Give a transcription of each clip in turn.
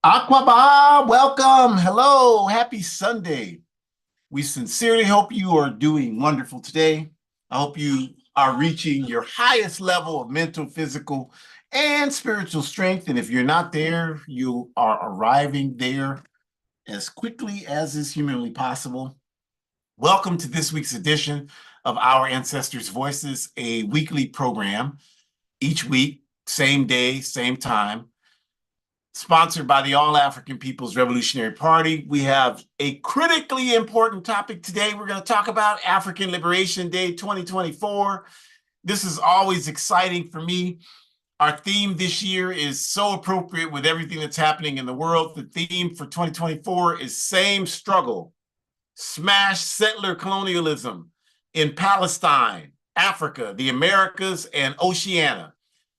Aquaba, welcome. Hello. Happy Sunday. We sincerely hope you are doing wonderful today. I hope you are reaching your highest level of mental, physical, and spiritual strength. And if you're not there, you are arriving there as quickly as is humanly possible. Welcome to this week's edition of Our Ancestors' Voices, a weekly program. Each week, same day, same time, sponsored by the All African People's Revolutionary Party. We have a critically important topic today. We're going to talk about African Liberation Day 2024. This is always exciting for me. Our theme this year is so appropriate with everything that's happening in the world. The theme for 2024 is Same Struggle, Smash Settler Colonialism in Palestine, Africa, the Americas, and Oceania.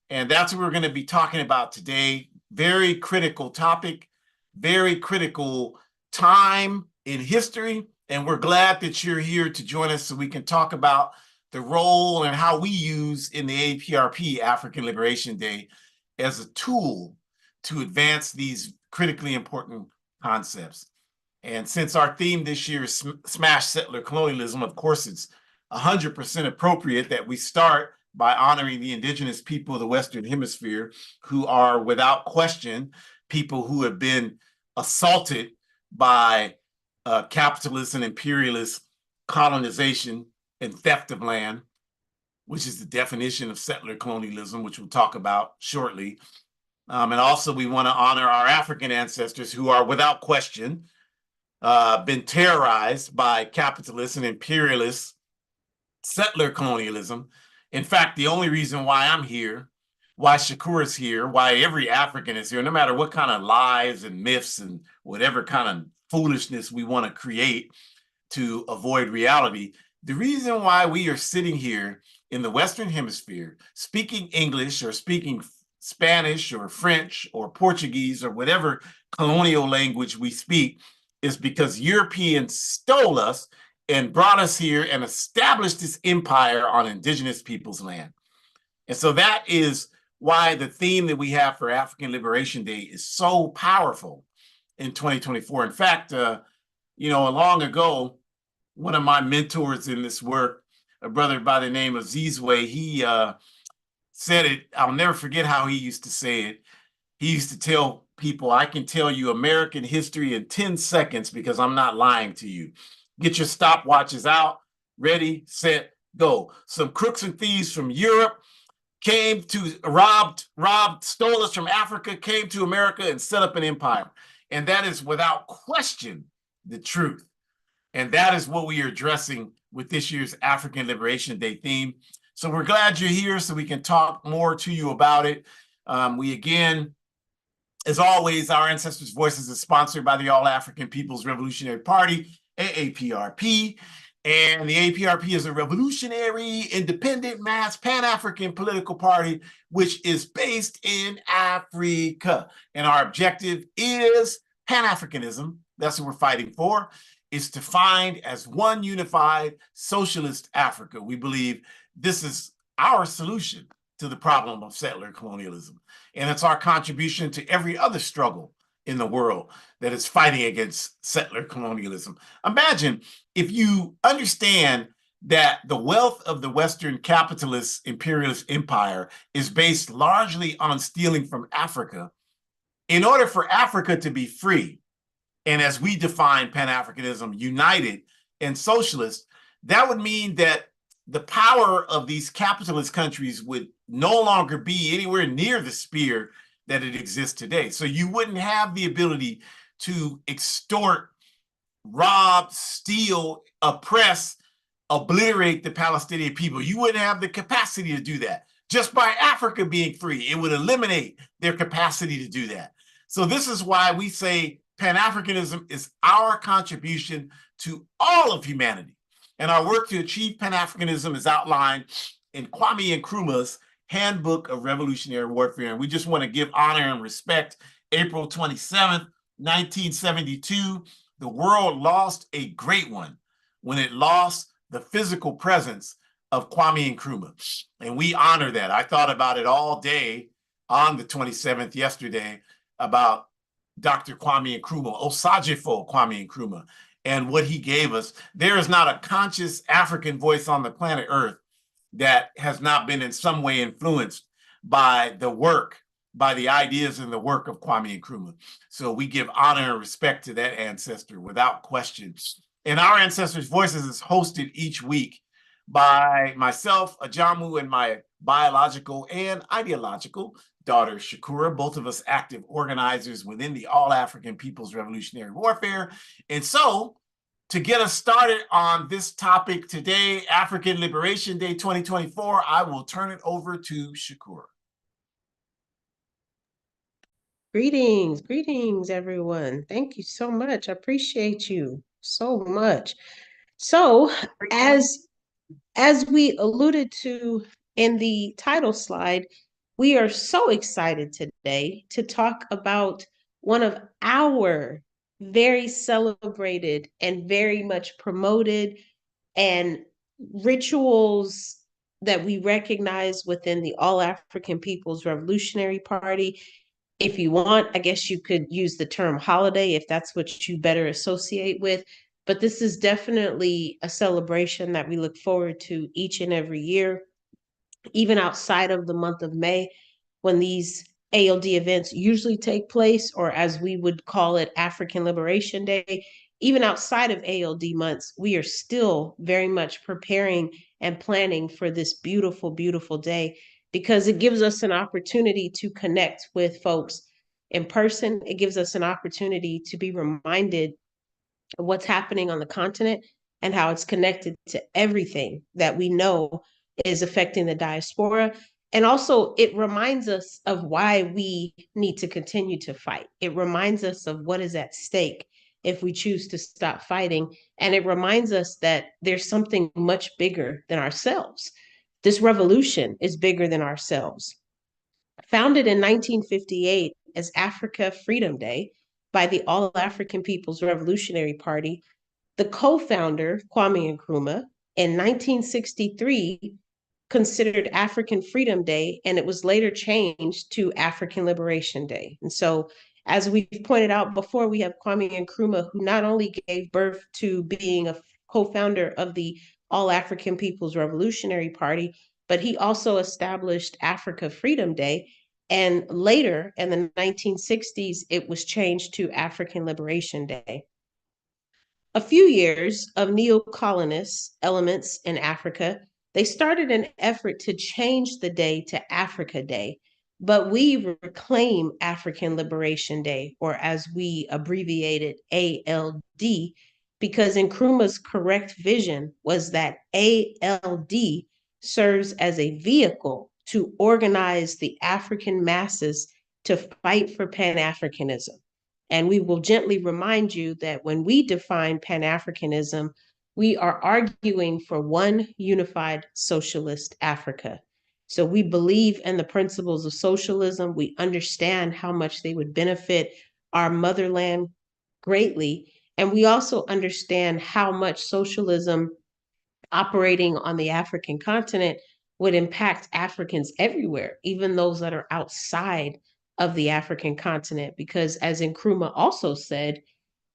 And that's what we're going to be talking about today. Very critical topic, very critical time in history. And we're glad that you're here to join us so we can talk about the role and how we use in the APRP, African Liberation Day, as a tool to advance these critically important concepts. And since our theme this year is Smash Settler Colonialism, of course, it's 100% appropriate that we start by honoring the indigenous people of the Western Hemisphere, who are, without question, people who have been assaulted by capitalist and imperialist colonization and theft of land, which is the definition of settler colonialism, which we'll talk about shortly. And also we want to honor our African ancestors who are, without question, been terrorized by capitalist and imperialist settler colonialism. In fact, the only reason why I'm here, why Shakur is here, why every African is here, no matter what kind of lies and myths and whatever kind of foolishness we want to create to avoid reality, the reason why we are sitting here in the Western Hemisphere, speaking English or speaking Spanish or French or Portuguese or whatever colonial language we speak, is because Europeans stole us and brought us here and established this empire on indigenous people's land. And so that is why the theme that we have for African Liberation Day is so powerful in 2024. In fact, long ago, one of my mentors in this work, a brother by the name of Zizwe, he said it, I'll never forget how he used to say it. He used to tell people, I can tell you American history in 10 seconds because I'm not lying to you. Get your stopwatches out, ready, set, go. Some crooks and thieves from Europe came to robbed, stole us from Africa, came to America and set up an empire. And that is without question the truth. And that is what we are addressing with this year's African Liberation Day theme. So we're glad you're here so we can talk more to you about it. We again, as always, Our Ancestors' Voices is sponsored by the All African People's Revolutionary Party, AAPRP, and the APRP is a revolutionary, independent, mass, Pan-African political party, which is based in Africa. And our objective is Pan-Africanism. That's what we're fighting for, is to find as one unified socialist Africa. We believe this is our solution to the problem of settler colonialism. And it's our contribution to every other struggle in the world that is fighting against settler colonialism. Imagine if you understand that the wealth of the Western capitalist imperialist empire is based largely on stealing from Africa. In order for Africa to be free, and as we define Pan-Africanism, united and socialist, that would mean that the power of these capitalist countries would no longer be anywhere near the sphere that it exists today. So you wouldn't have the ability to extort, rob, steal, oppress, obliterate the Palestinian people. You wouldn't have the capacity to do that. Just by Africa being free, it would eliminate their capacity to do that. So this is why we say Pan-Africanism is our contribution to all of humanity. And our work to achieve Pan-Africanism is outlined in Kwame Nkrumah's Handbook of Revolutionary Warfare. And we just want to give honor and respect. April 27th, 1972, the world lost a great one when it lost the physical presence of Kwame Nkrumah. And we honor that. I thought about it all day on the 27th yesterday about Dr. Kwame Nkrumah, Osajifo Kwame Nkrumah, and what he gave us. There is not a conscious African voice on the planet Earth that has not been in some way influenced by the work, by the ideas and the work of Kwame Nkrumah. So we give honor and respect to that ancestor without question. And our Ancestors' Voices is hosted each week by myself, Ajamu, and my biological and ideological daughter, Shakura, both of us active organizers within the All-African People's Revolutionary Warfare. And so, to get us started on this topic today, African Liberation Day 2024, I will turn it over to Shakura. Greetings, everyone. Thank you so much. I appreciate you so much. So, as we alluded to in the title slide, we are so excited today to talk about one of our very celebrated and very much promoted and rituals that we recognize within the All-African People's Revolutionary Party. If you want, I guess you could use the term holiday if that's what you better associate with. But this is definitely a celebration that we look forward to each and every year, even outside of the month of May, when these ALD events usually take place, or as we would call it, African Liberation Day. Even outside of ALD months, we are still very much preparing and planning for this beautiful, beautiful day, because it gives us an opportunity to connect with folks in person. It gives us an opportunity to be reminded of what's happening on the continent and how it's connected to everything that we know is affecting the diaspora. And also, it reminds us of why we need to continue to fight. It reminds us of what is at stake if we choose to stop fighting. And it reminds us that there's something much bigger than ourselves. This revolution is bigger than ourselves. Founded in 1958 as Africa Freedom Day by the All African People's Revolutionary Party, the co-founder, Kwame Nkrumah, in 1963 considered African Freedom Day, and it was later changed to African Liberation Day. And so, as we've pointed out before, we have Kwame Nkrumah, who not only gave birth to being a co-founder of the All African People's Revolutionary Party, but he also established Africa Freedom Day. And later, in the 1960s, it was changed to African Liberation Day. A few years of neo-colonist elements in Africa, they started an effort to change the day to Africa Day, but we reclaim African Liberation Day, or as we abbreviate it, ALD, because Nkrumah's correct vision was that ALD serves as a vehicle to organize the African masses to fight for Pan-Africanism. And we will gently remind you that when we define Pan-Africanism, we are arguing for one unified socialist Africa. So we believe in the principles of socialism. We understand how much they would benefit our motherland greatly. And we also understand how much socialism operating on the African continent would impact Africans everywhere, even those that are outside of the African continent. Because as Nkrumah also said,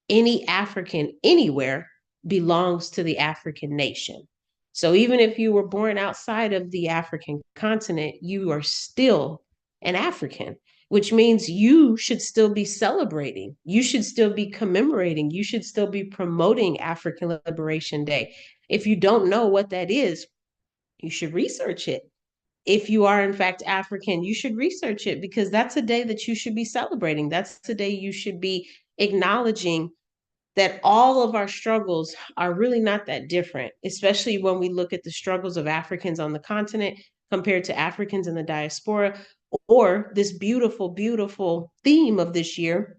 any African anywhere belongs to the African nation. So even if you were born outside of the African continent, you are still an African, which means you should still be celebrating. You should still be commemorating. You should still be promoting African Liberation Day. If you don't know what that is, you should research it. If you are in fact African, you should research it, because that's a day that you should be celebrating. That's the day you should be acknowledging that all of our struggles are really not that different, especially when we look at the struggles of Africans on the continent compared to Africans in the diaspora, or this beautiful, beautiful theme of this year,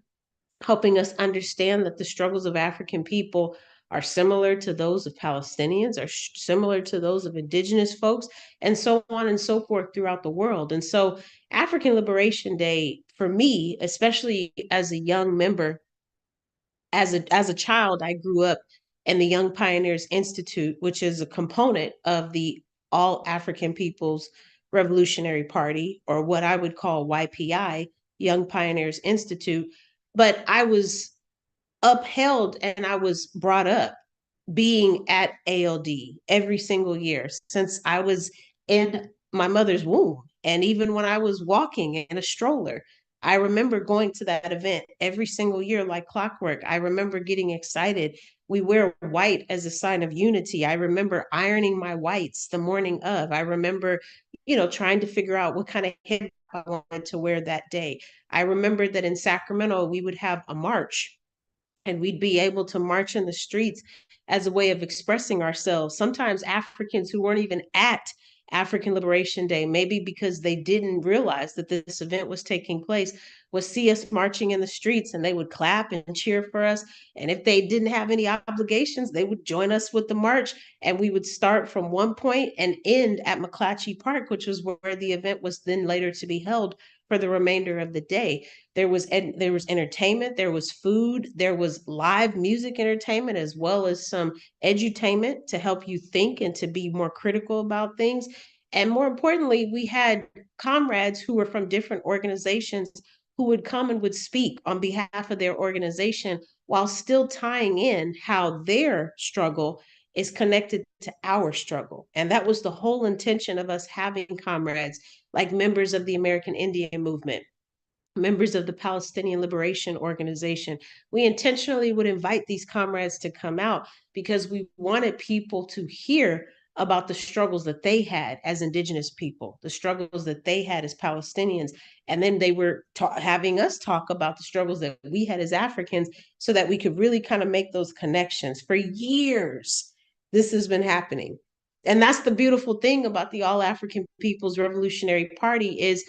helping us understand that the struggles of African people are similar to those of Palestinians, are similar to those of indigenous folks, and so on and so forth throughout the world. And so African Liberation Day, for me, especially as a young member, as a child, I grew up in the Young Pioneers Institute, which is a component of the All African People's Revolutionary Party, or what I would call YPI, Young Pioneers Institute, but I was upheld and I was brought up being at ALD every single year since I was in my mother's womb. And even when I was walking in a stroller, I remember going to that event every single year like clockwork. I remember getting excited. We wear white as a sign of unity. I remember ironing my whites the morning of. I remember, trying to figure out what kind of hip I wanted to wear that day. I remember that in Sacramento, we would have a march and we'd be able to march in the streets as a way of expressing ourselves. Sometimes Africans who weren't even at African Liberation Day, maybe because they didn't realize that this event was taking place, would see us marching in the streets and they would clap and cheer for us. And if they didn't have any obligations, they would join us with the march. And we would start from one point and end at McClatchy Park, which was where the event was then later to be held for the remainder of the day. There was entertainment, there was food, there was live music entertainment, as well as some edutainment to help you think and to be more critical about things. And more importantly, we had comrades who were from different organizations who would come and would speak on behalf of their organization while still tying in how their struggle is connected to our struggle. And that was the whole intention of us having comrades like members of the American Indian movement, members of the Palestinian Liberation Organization. We intentionally would invite these comrades to come out because we wanted people to hear about the struggles that they had as Indigenous people, the struggles that they had as Palestinians. And then they were having us talk about the struggles that we had as Africans so that we could really kind of make those connections. For years, this has been happening. And that's the beautiful thing about the All African People's Revolutionary Party is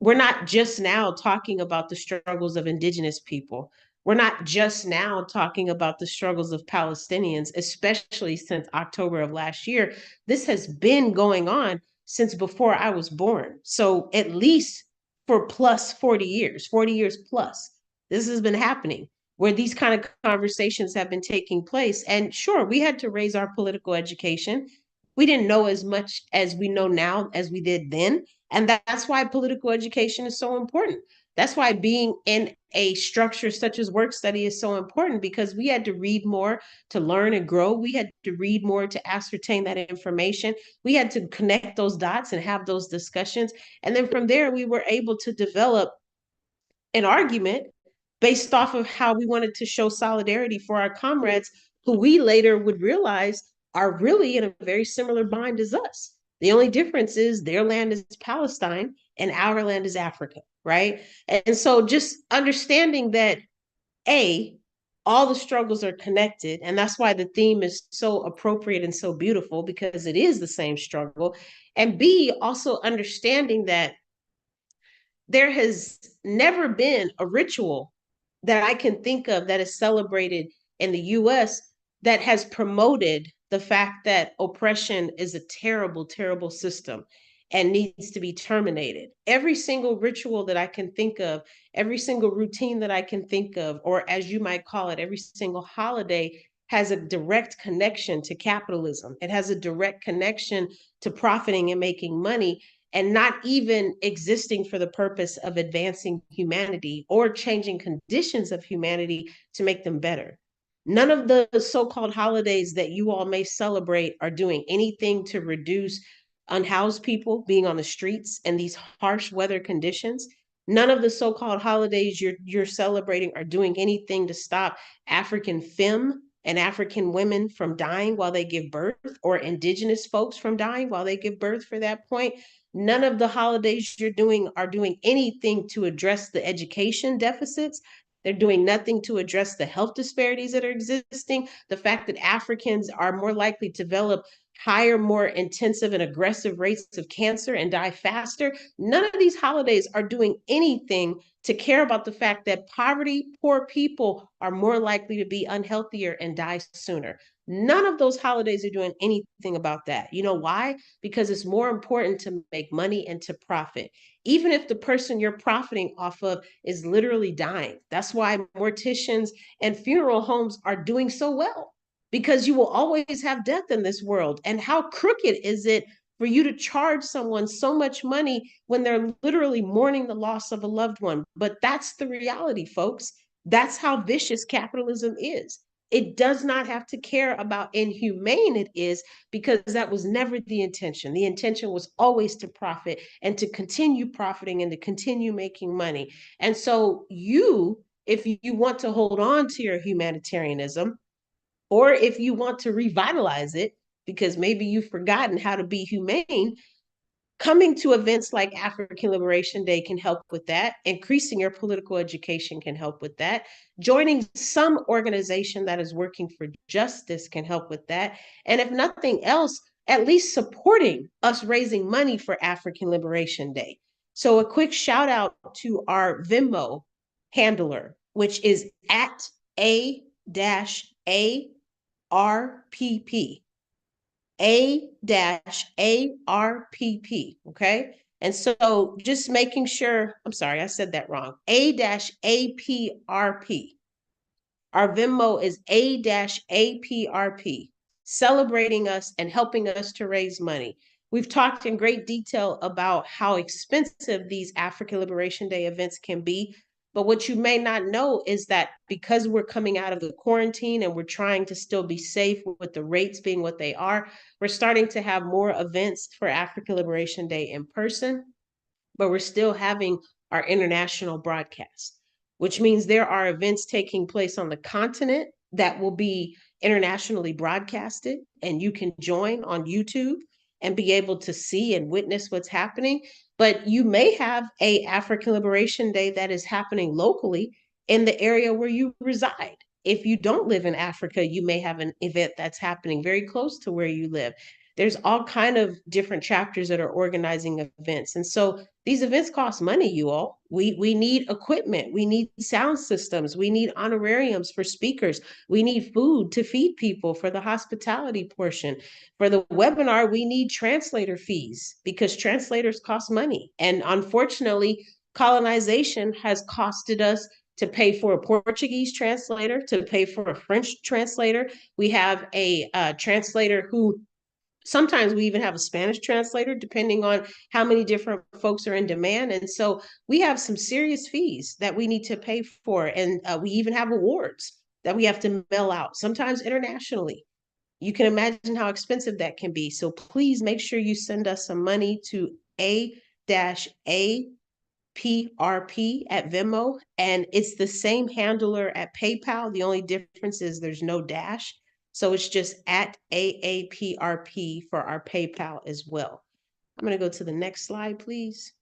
we're not just now talking about the struggles of Indigenous people. We're not just now talking about the struggles of Palestinians, especially since October of last year. This has been going on since before I was born. So at least for plus 40 years, 40 years plus, this has been happening where these kind of conversations have been taking place. And sure, we had to raise our political education. We didn't know as much as we know now as we did then. And that's why political education is so important. That's why being in a structure such as work study is so important, because we had to read more to learn and grow. We had to read more to ascertain that information. We had to connect those dots and have those discussions. And then from there, we were able to develop an argument based off of how we wanted to show solidarity for our comrades who we later would realize are really in a very similar bind as us. The only difference is their land is Palestine and our land is Africa, right? And so just understanding that, A, all the struggles are connected. And that's why the theme is so appropriate and so beautiful, because it is the same struggle. And B, also understanding that there has never been a ritual that I can think of that is celebrated in the US that has promoted the fact that oppression is a terrible, terrible system and needs to be terminated. Every single ritual that I can think of, every single routine that I can think of, or as you might call it, every single holiday has a direct connection to capitalism. It has a direct connection to profiting and making money, and not even existing for the purpose of advancing humanity or changing conditions of humanity to make them better. None of the so-called holidays that you all may celebrate are doing anything to reduce unhoused people being on the streets and these harsh weather conditions. None of the so-called holidays you're celebrating are doing anything to stop African femme and African women from dying while they give birth, or Indigenous folks from dying while they give birth for that point. None of the holidays you're doing are doing anything to address the education deficits. They're doing nothing to address the health disparities that are existing. The fact that Africans are more likely to develop higher, more intensive and aggressive rates of cancer and die faster. None of these holidays are doing anything to care about the fact that poverty, poor people are more likely to be unhealthier and die sooner. None of those holidays are doing anything about that. You know why? Because it's more important to make money and to profit, even if the person you're profiting off of is literally dying. That's why morticians and funeral homes are doing so well, because you will always have death in this world. And how crooked is it for you to charge someone so much money when they're literally mourning the loss of a loved one? But that's the reality, folks. That's how vicious capitalism is. It does not have to care about inhumane it is, because that was never the intention. The intention was always to profit and to continue profiting and to continue making money. And so if you want to hold on to your humanitarianism, or if you want to revitalize it, because maybe you've forgotten how to be humane, coming to events like African Liberation Day can help with that. Increasing your political education can help with that. Joining some organization that is working for justice can help with that. And if nothing else, at least supporting us raising money for African Liberation Day. So a quick shout out to our Venmo handler, which is at A-ARPP. A-ARPP, okay? And so just making sure, I'm sorry, I said that wrong. A-APRP. Our Venmo is A-APRP, celebrating us and helping us to raise money. We've talked in great detail about how expensive these African Liberation Day events can be. But what you may not know is that because we're coming out of the quarantine and we're trying to still be safe with the rates being what they are, we're starting to have more events for African Liberation Day in person, but we're still having our international broadcast, which means there are events taking place on the continent that will be internationally broadcasted, and you can join on YouTube and be able to see and witness what's happening. But you may have a African Liberation Day that is happening locally in the area where you reside. If you don't live in Africa, you may have an event that's happening very close to where you live. There's all kind of different chapters that are organizing events. And so these events cost money, you all. We need equipment. We need sound systems. We need honorariums for speakers. We need food to feed people for the hospitality portion. For the webinar, we need translator fees because translators cost money. And unfortunately, colonization has costed us to pay for a Portuguese translator, to pay for a French translator. We have a translator who sometimes we even have a Spanish translator, depending on how many different folks are in demand. And so we have some serious fees that we need to pay for. And we even have awards that we have to mail out, sometimes internationally. You can imagine how expensive that can be. So please make sure you send us some money to A-A PRP at Venmo, and it's the same handler at PayPal. The only difference is there's no dash. So it's just at AAPRP for our PayPal as well. I'm going to go to the next slide, please.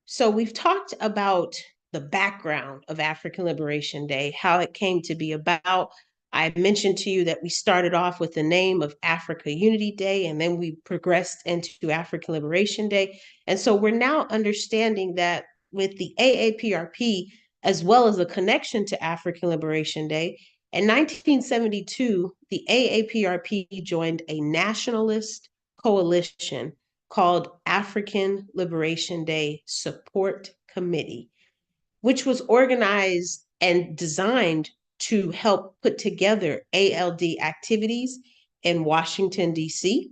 So we've talked about the background of African Liberation Day, how it came to be about. I mentioned to you that we started off with the name of Africa Unity Day, and then we progressed into African Liberation Day. And so we're now understanding that with the AAPRP, as well as the connection to African Liberation Day, in 1972, the AAPRP joined a nationalist coalition called African Liberation Day Support Committee, which was organized and designed to help put together ALD activities in Washington, D.C.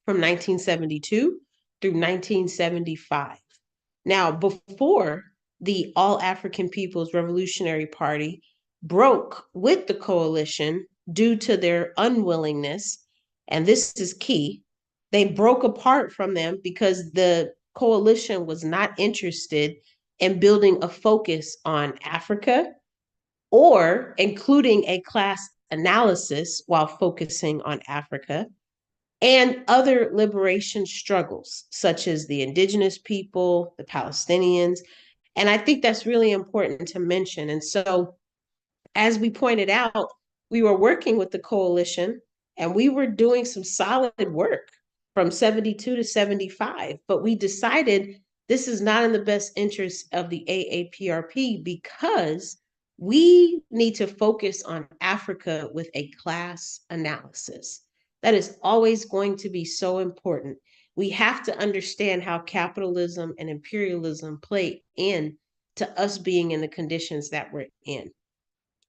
from 1972 through 1975. Now, before the All African People's Revolutionary Party broke with the coalition due to their unwillingness, and this is key, they broke apart from them because the coalition was not interested in building a focus on Africa or including a class analysis while focusing on Africa, and other liberation struggles, such as the indigenous people, the Palestinians. And I think that's really important to mention. And so, as we pointed out, we were working with the coalition and we were doing some solid work from 72 to 75, but we decided this is not in the best interest of the AAPRP because we need to focus on Africa with a class analysis. That is always going to be so important. We have to understand how capitalism and imperialism play in to us being in the conditions that we're in.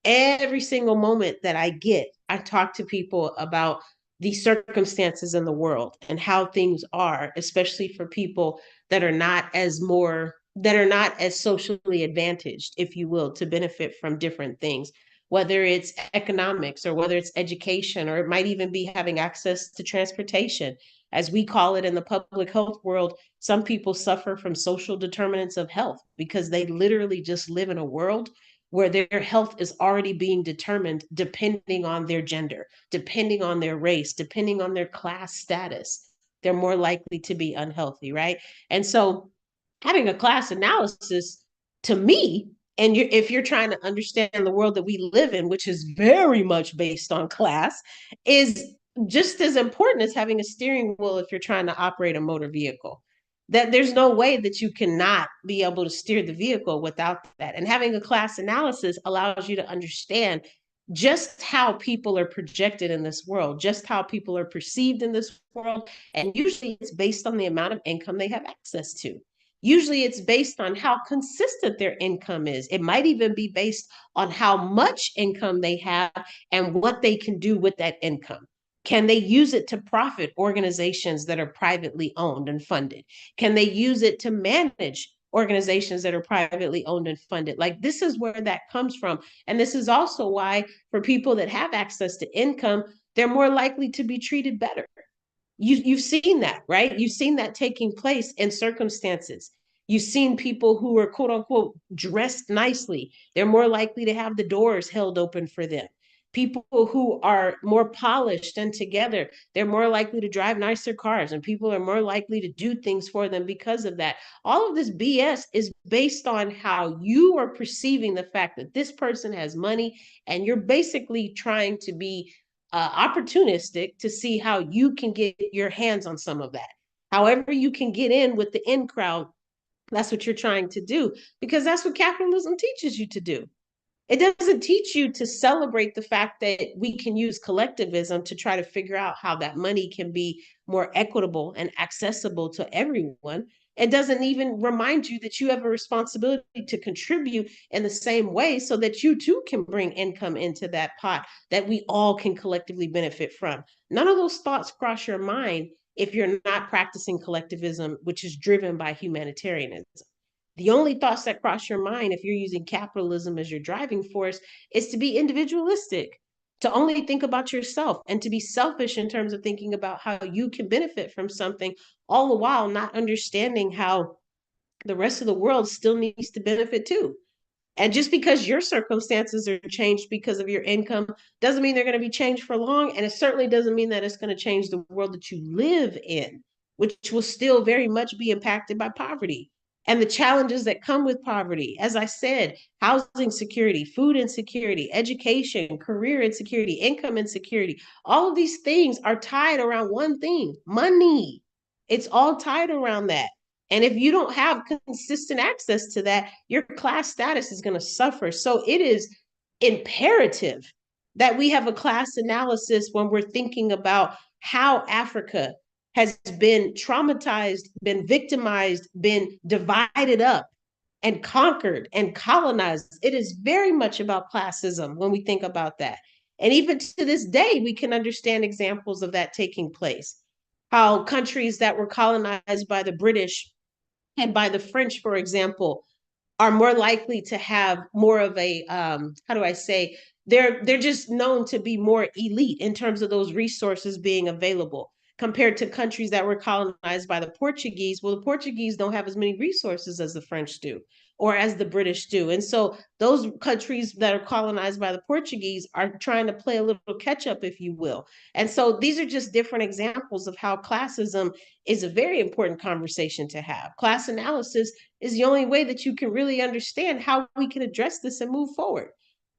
Every single moment that I get, I talk to people about the circumstances in the world and how things are, especially for people that are not as socially advantaged, if you will, to benefit from different things, whether it's economics or whether it's education, or it might even be having access to transportation. As we call it in the public health world, some people suffer from social determinants of health because they literally just live in a world where their health is already being determined depending on their gender, depending on their race, depending on their class status. They're more likely to be unhealthy, right? And so having a class analysis, to me, and if you're trying to understand the world that we live in, which is very much based on class, is just as important as having a steering wheel if you're trying to operate a motor vehicle. That there's no way that you cannot be able to steer the vehicle without that. And having a class analysis allows you to understand just how people are projected in this world, just how people are perceived in this world. And usually it's based on the amount of income they have access to. Usually it's based on how consistent their income is. It might even be based on how much income they have and what they can do with that income. Can they use it to profit organizations that are privately owned and funded? Can they use it to manage organizations that are privately owned and funded? Like, this is where that comes from. And this is also why, for people that have access to income, they're more likely to be treated better. You've seen that, right? You've seen that taking place in circumstances. You've seen people who are quote unquote dressed nicely. They're more likely to have the doors held open for them. People who are more polished and together, they're more likely to drive nicer cars, and people are more likely to do things for them because of that. All of this BS is based on how you are perceiving the fact that this person has money, and you're basically trying to be opportunistic to see how you can get your hands on some of that. However, you can get in with the in crowd, that's what you're trying to do, because that's what capitalism teaches you to do. It doesn't teach you to celebrate the fact that we can use collectivism to try to figure out how that money can be more equitable and accessible to everyone. It doesn't even remind you that you have a responsibility to contribute in the same way so that you too can bring income into that pot that we all can collectively benefit from. None of those thoughts cross your mind if you're not practicing collectivism, which is driven by humanitarianism. The only thoughts that cross your mind if you're using capitalism as your driving force is to be individualistic, to only think about yourself, and to be selfish in terms of thinking about how you can benefit from something, all the while not understanding how the rest of the world still needs to benefit too. And just because your circumstances are changed because of your income doesn't mean they're going to be changed for long. And it certainly doesn't mean that it's going to change the world that you live in, which will still very much be impacted by poverty and the challenges that come with poverty. As I said, housing security, food insecurity, education, career insecurity, income insecurity, all of these things are tied around one thing: money. It's all tied around that. And if you don't have consistent access to that, your class status is going to suffer. So it is imperative that we have a class analysis when we're thinking about how Africa has been traumatized, been victimized, been divided up and conquered and colonized. It is very much about classism when we think about that. And even to this day, we can understand examples of that taking place. How countries that were colonized by the British and by the French, for example, are more likely to have more of a how do I say, they're just known to be more elite in terms of those resources being available compared to countries that were colonized by the Portuguese. Well, the Portuguese don't have as many resources as the French do or as the British do. And so those countries that are colonized by the Portuguese are trying to play a little catch up, if you will. And so these are just different examples of how classism is a very important conversation to have. Class analysis is the only way that you can really understand how we can address this and move forward.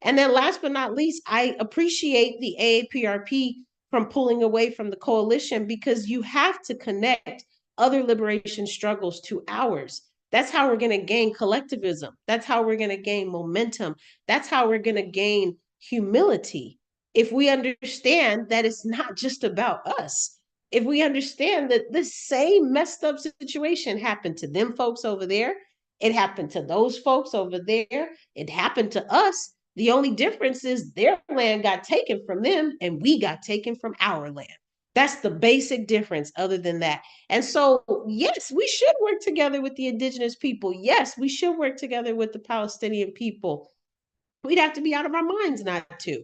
And then last but not least, I appreciate the AAPRP from pulling away from the coalition, because you have to connect other liberation struggles to ours. That's how we're going to gain collectivism. That's how we're going to gain momentum. That's how we're going to gain humility. If we understand that it's not just about us, if we understand that this same messed up situation happened to them folks over there, it happened to those folks over there, it happened to us. The only difference is their land got taken from them and we got taken from our land. That's the basic difference, other than that. And so, yes, we should work together with the indigenous people. Yes, we should work together with the Palestinian people. We'd have to be out of our minds not to,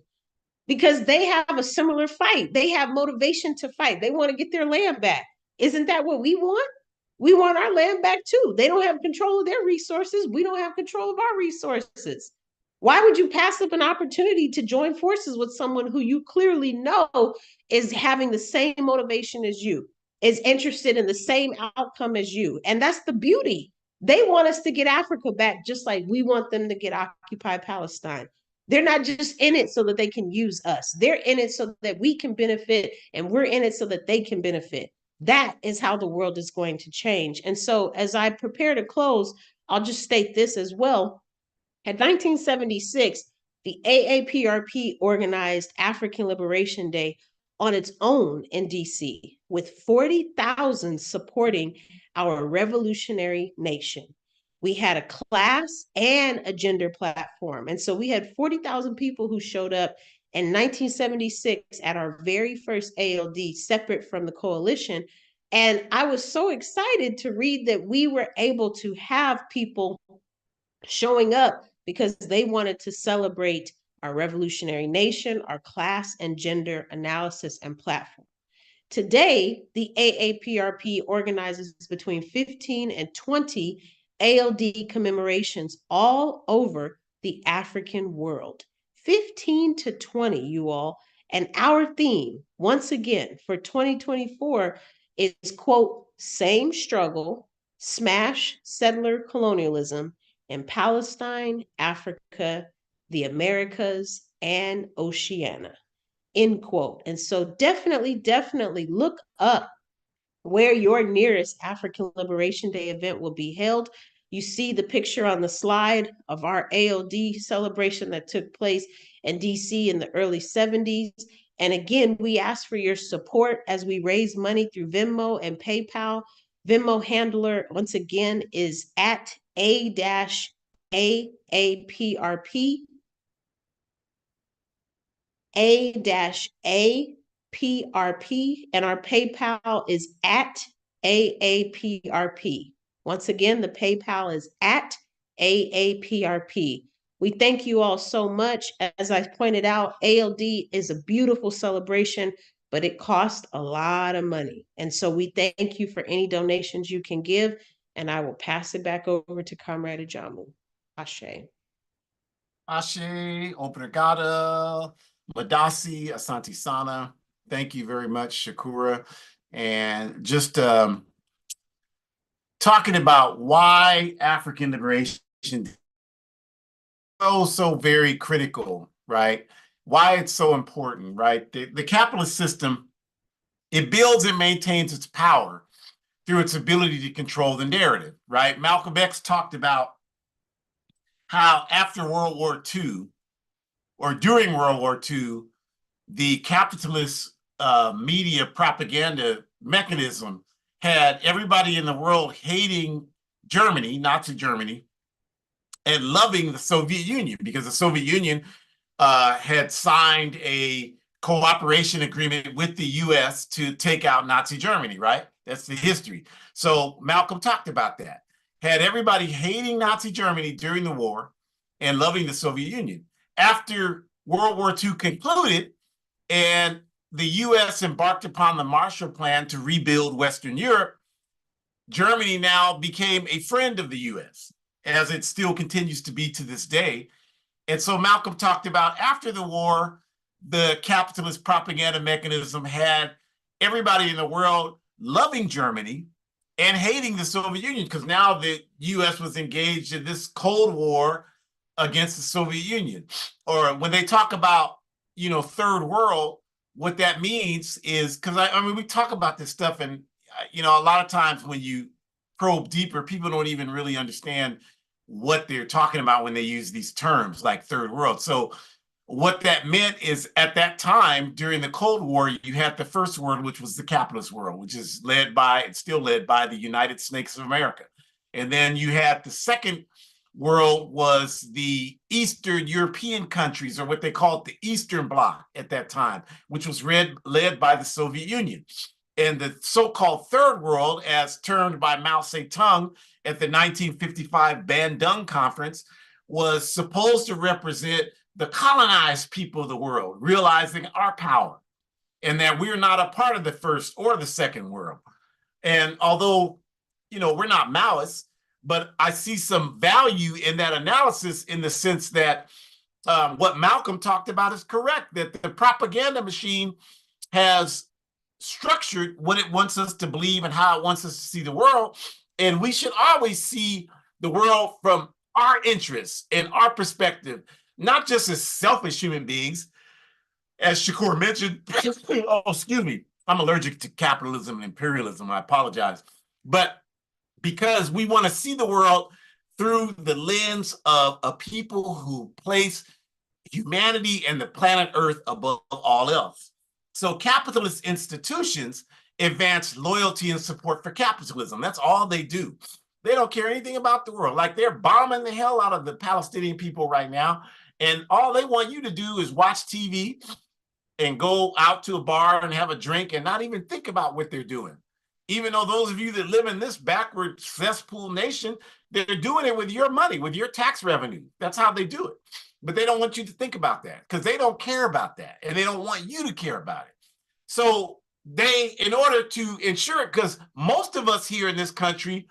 because they have a similar fight. They have motivation to fight. They want to get their land back. Isn't that what we want? We want our land back too. They don't have control of their resources. We don't have control of our resources. Why would you pass up an opportunity to join forces with someone who you clearly know is having the same motivation as you, is interested in the same outcome as you? And that's the beauty. They want us to get Africa back just like we want them to get occupied Palestine. They're not just in it so that they can use us. They're in it so that we can benefit, and we're in it so that they can benefit. That is how the world is going to change. And so, as I prepare to close, I'll just state this as well. In 1976, the AAPRP organized African Liberation Day on its own in DC, with 40,000 supporting our revolutionary nation. We had a class and a gender platform. And so we had 40,000 people who showed up in 1976 at our very first ALD, separate from the coalition. And I was so excited to read that we were able to have people showing up because they wanted to celebrate our revolutionary nation, our class and gender analysis and platform. Today, the AAPRP organizes between 15 and 20 ALD commemorations all over the African world. 15 to 20, you all. And our theme, once again, for 2024 is, quote, same struggle, smash settler colonialism in Palestine, Africa, the Americas, and Oceania, end quote. And so definitely look up where your nearest African Liberation Day event will be held. You see the picture on the slide of our ALD celebration that took place in DC in the early 70s. And again, we ask for your support as we raise money through Venmo and PayPal. Venmo handler, once again, is at A-AAPRP, A-APRP, and our PayPal is at AAPRP. Once again, the PayPal is at AAPRP. We thank you all so much. As I pointed out, ALD is a beautiful celebration, but it costs a lot of money. And so we thank you for any donations you can give, and I will pass it back over to Comrade Ajamu. Ashe. Ashe, obrigada, Madasi, Asante Sana. Thank you very much, Shakura. And just talking about why African liberation is so very critical, right? Why it's so important, right? The capitalist system, it builds and maintains its power through its ability to control the narrative, right? Malcolm X talked about how after World War II, or during World War II, the capitalist media propaganda mechanism had everybody in the world hating Germany, Nazi Germany, and loving the Soviet Union, because the Soviet Union had signed a cooperation agreement with the US to take out Nazi Germany, right? That's the history. So Malcolm talked about that. Had everybody hating Nazi Germany during the war and loving the Soviet Union. After World War II concluded and the US embarked upon the Marshall Plan to rebuild Western Europe, Germany now became a friend of the US, as it still continues to be to this day. And so Malcolm talked about after the war, the capitalist propaganda mechanism had everybody in the world loving Germany and hating the Soviet Union, because now the US was engaged in this Cold War against the Soviet Union. Or when they talk about, third world, what that means is, because I mean, we talk about this stuff, and, a lot of times when you probe deeper, people don't even really understand what they're talking about when they use these terms like third world. So what that meant is, at that time during the Cold War, you had the first world, which was the capitalist world, which is led by, it's still led by, the United Snakes of America. And then you had the second world was the Eastern European countries, or what they called the Eastern Bloc at that time, which was led by the Soviet Union. And the so-called Third World, as termed by Mao Zedong at the 1955 Bandung Conference, was supposed to represent the colonized people of the world, realizing our power and that we're not a part of the first or the second world. And although, we're not Maoists, but I see some value in that analysis in the sense that what Malcolm talked about is correct, that the propaganda machine has structured what it wants us to believe and how it wants us to see the world. And we should always see the world from our interests and our perspective, not just as selfish human beings. As Shakur mentioned, oh, excuse me, I'm allergic to capitalism and imperialism. I apologize. But because we want to see the world through the lens of a people who place humanity and the planet Earth above all else. So capitalist institutions advance loyalty and support for capitalism. That's all they do. They don't care anything about the world. Like, they're bombing the hell out of the Palestinian people right now. And all they want you to do is watch TV and go out to a bar and have a drink and not even think about what they're doing. Even though those of you that live in this backward cesspool nation, they're doing it with your money, with your tax revenue. That's how they do it. But they don't want you to think about that because they don't care about that. And they don't want you to care about it. So they, in order to ensure it, because most of us here in this country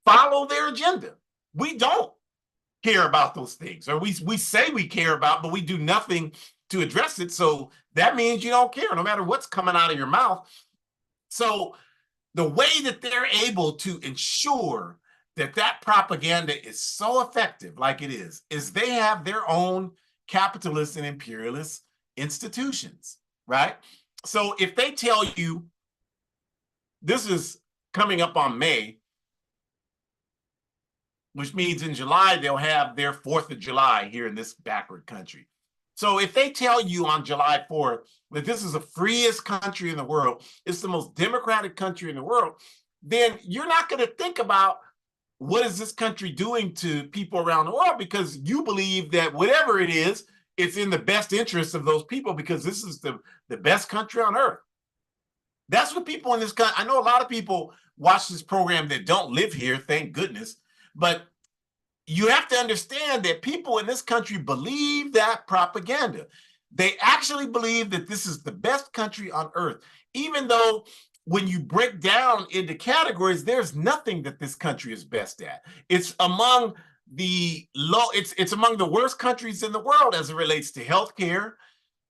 follow their agenda. We don't care about those things, or we say we care about, but we do nothing to address it. So that means you don't care, no matter what's coming out of your mouth. So the way that they're able to ensure that that propaganda is so effective, like it is they have their own capitalist and imperialist institutions, right? So if they tell you, this is coming up on May, which means in July, they'll have their 4th of July here in this backward country. So if they tell you on July 4th that this is the freest country in the world, it's the most democratic country in the world, then you're not going to think about what is this country doing to people around the world, because you believe that whatever it is, it's in the best interest of those people because this is the best country on earth. That's what people in this country, I know a lot of people watch this program that don't live here, thank goodness, but you have to understand that people in this country believe that propaganda. They actually believe that this is the best country on earth, even though when you break down into categories, there's nothing that this country is best at. It's among the it's among the worst countries in the world as it relates to healthcare.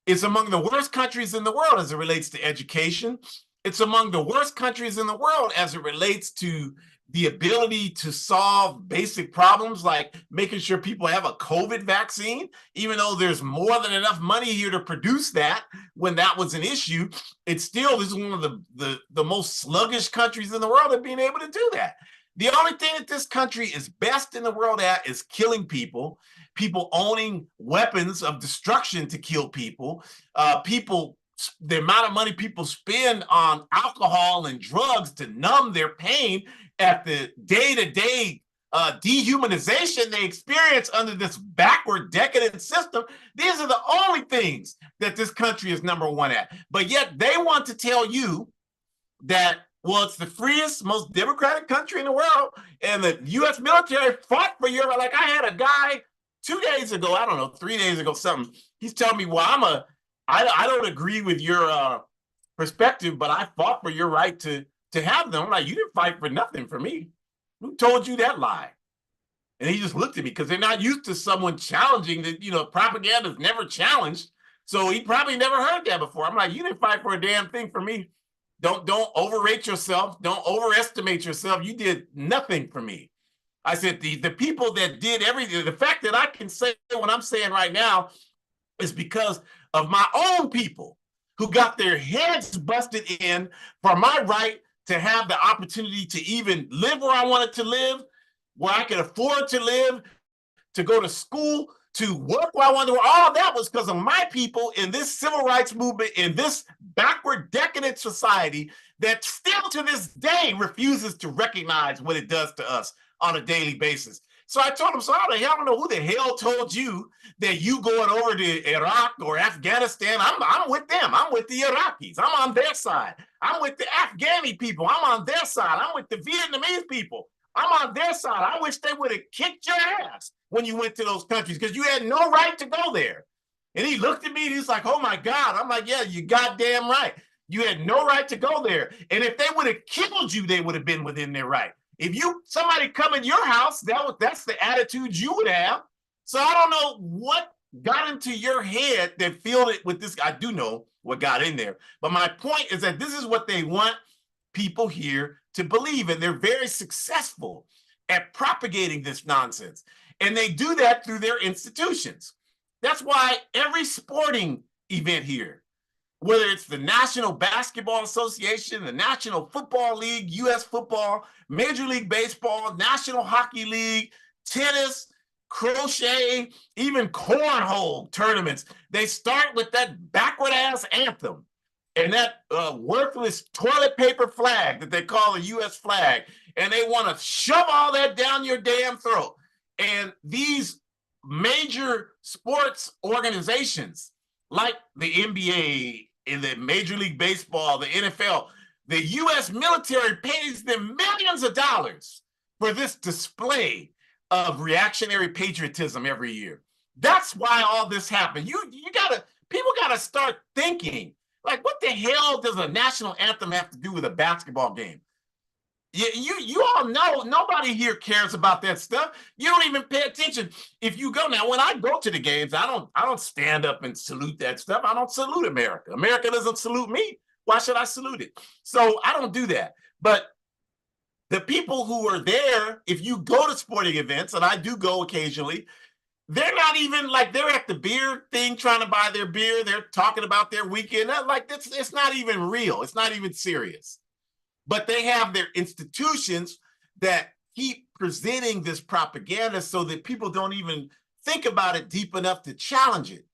It's among the worst countries in the world as it relates to education. It's among the worst countries in the world as it relates to the ability to solve basic problems like making sure people have a COVID vaccine, even though there's more than enough money here to produce that when that was an issue. It still is one of the most sluggish countries in the world at being able to do that. The only thing that this country is best in the world at is killing people, people owning weapons of destruction to kill people, the amount of money people spend on alcohol and drugs to numb their pain at the day-to-day dehumanization they experience under this backward, decadent system. These are the only things that this country is number one at. But yet they want to tell you that, well, it's the freest, most democratic country in the world, and the U.S. military fought for your, like I had a guy 2 days ago, I don't know, 3 days ago, something. He's telling me, well, I don't agree with your perspective, but I fought for your right to have them. I'm like, you didn't fight for nothing for me. Who told you that lie? And he just looked at me because they're not used to someone challenging that, propaganda is never challenged. So he probably never heard that before. I'm like, you didn't fight for a damn thing for me. Don't overrate yourself. Don't overestimate yourself. You did nothing for me. I said, the people that did everything, the fact that I can say what I'm saying right now is because of my own people who got their heads busted in for my right to have the opportunity to even live where I wanted to live, where I could afford to live, to go to school, to work where I wanted to work. All that was because of my people in this civil rights movement, in this backward, decadent society that still to this day refuses to recognize what it does to us on a daily basis. So I told him, so how the hell, I don't know who the hell told you that you going over to Iraq or Afghanistan. I'm with them. I'm with the Iraqis. I'm on their side. I'm with the Afghani people. I'm on their side. I'm with the Vietnamese people. I'm on their side. I wish they would have kicked your ass when you went to those countries because you had no right to go there. And he looked at me and he's like, oh my God. I'm like, yeah, you goddamn right. You had no right to go there. And if they would have killed you, they would have been within their right. If somebody come in your house, that's the attitude you would have. So I don't know what got into your head that filled it with this. I do know what got in there. But my point is that this is what they want people here to believe. And they're very successful at propagating this nonsense. And they do that through their institutions. That's why every sporting event here, whether it's the National Basketball Association, the National Football League, U.S. football, Major League Baseball, National Hockey League, tennis, crochet, even cornhole tournaments, they start with that backward-ass anthem and that worthless toilet paper flag that they call a U.S. flag, and they want to shove all that down your damn throat. And these major sports organizations like the NBA, in the Major League Baseball, the NFL, the U.S. military pays them millions of dollars for this display of reactionary patriotism every year. That's why all this happened. People gotta start thinking, like, what the hell does a national anthem have to do with a basketball game? You all know nobody here cares about that stuff. You don't even pay attention. If you go now, when I go to the games, I don't stand up and salute that stuff. I don't salute America. America doesn't salute me. Why should I salute it? So I don't do that. But the people who are there, if you go to sporting events, and I do go occasionally, they're not even like they're at the beer thing trying to buy their beer. They're talking about their weekend. Like it's not even real. It's not even serious. But they have their institutions that keep presenting this propaganda so that people don't even think about it deep enough to challenge it.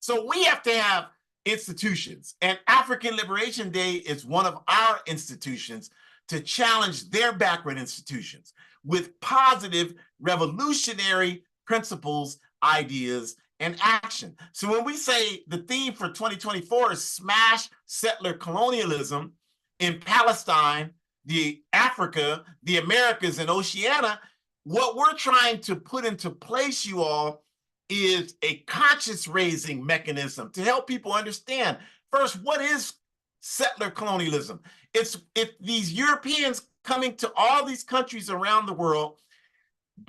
So we have to have institutions, and African Liberation Day is one of our institutions to challenge their backward institutions with positive revolutionary principles, ideas, and action. So when we say the theme for 2024 is smash settler colonialism in Palestine, the Africa, the Americas, and Oceania, what we're trying to put into place, you all, is a conscious raising mechanism to help people understand, first, what is settler colonialism? It's these Europeans coming to all these countries around the world,